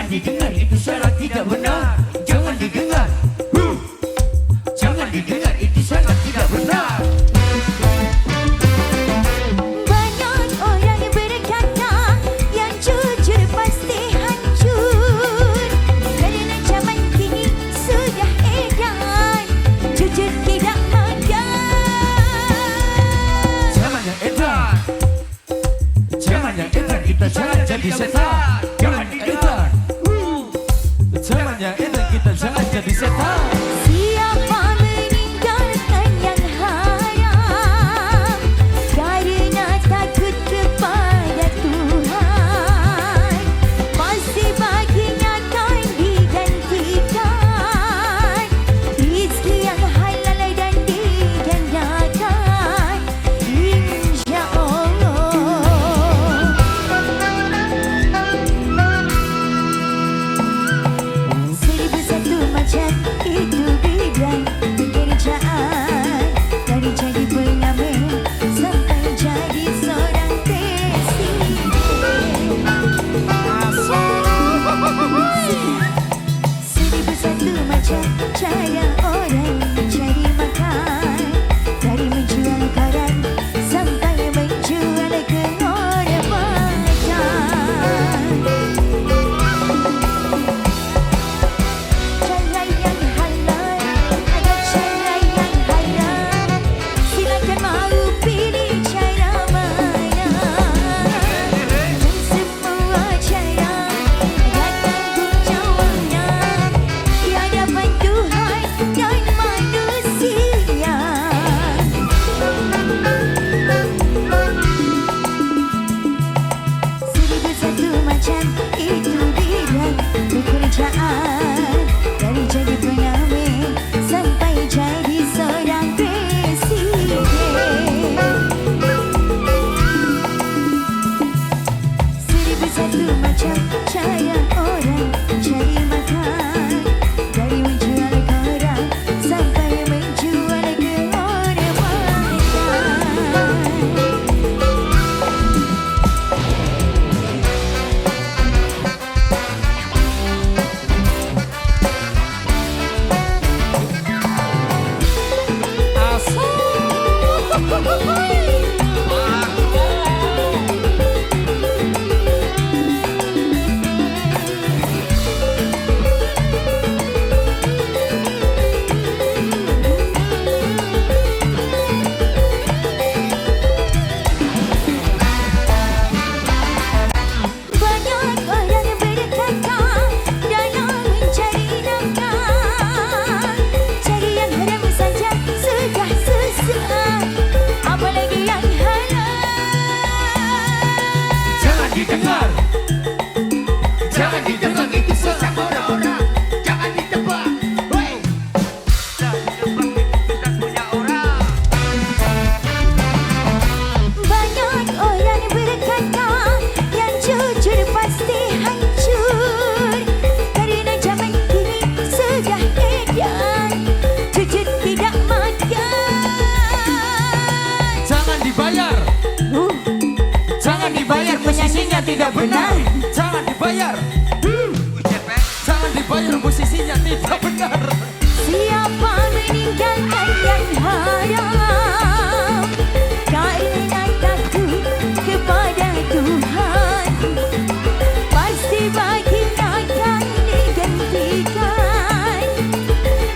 Jangan didengar, itu sangat tidak benar. Jangan didengar, jangan didengar, itu sangat tidak benar. Banyak orang berkata yang jujur pasti hancur, kerana zaman kini sudah edan, jujur tidak makan. Zaman yang edan, zaman yang edan, kita jangan jadi setan. Jangan edan, zaman yang edan, kita jangan jadi setan. Siapa meninggalkan yang haram karena takut kepada Tuhan, pasti baginya akan digantikan rezeki yang halal dan digandakan, insya-Allah. Seribu satu macam itu bidang pekerjaan, dari jadi pengamen sampai jadi seorang presiden. Seribu satu macam cara orang mencari makan, dari menjual koran sampai menjual kehormatan. Cara yang halal, ada cara yang haram. Silakan mau pilih cara mana. Dan semua cara ada tanggung jawabnya di hadapan Tuhan dan manusia. Seribu satu macam itu bidang pekerjaan, dari jadi pengamen sampai jadi seorang presiden. Seribu satu macam cara orang cari makan, dari menjual koran sampai menjual kehormatan. Banyak orang berkata dalam mencari nafkah, cari yang haram saja sudah susah, apalagi yang halal. Jangan didengar, jangan didengar, itu sesat orang-orang. Jangan ditebak, wey. Jangan ditebak, itu tak punya orang. Banyak orang berkata yang jujur pasti hancur, kerana zaman kini sudah edan, jujur tidak makan. Jangan dibayar, jangan dibayar, musisinya tidak benar. Jangan dibayar, jangan dibayar, musisinya tidak benar. Siapa meninggalkan yang haram karena takut kepada Tuhan, pasti baginya akan digantikan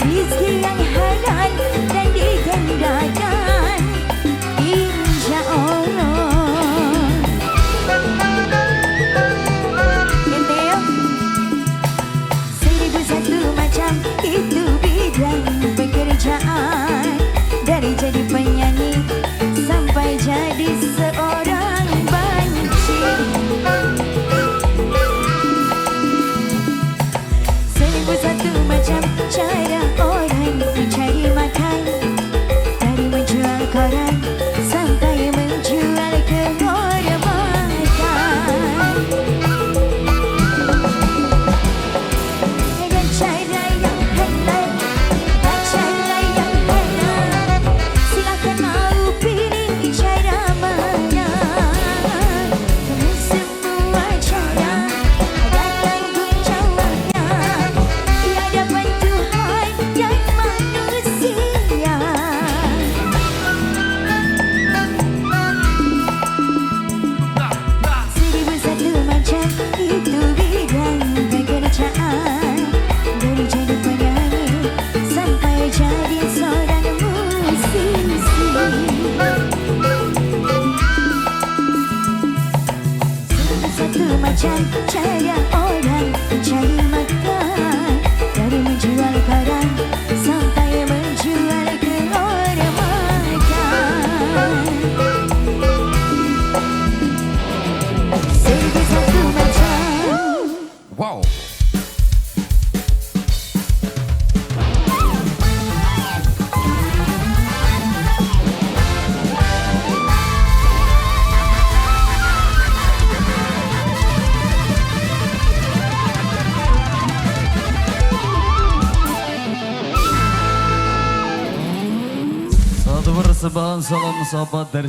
rezeki yang halal dan digandakan, insya-Allah. Seribu satu macam macam cara orang mencari makan. Dari menjual barang sampai menjual ke orang makan. Serba satu macam. Wow. Satu persembahan salam sahabat dari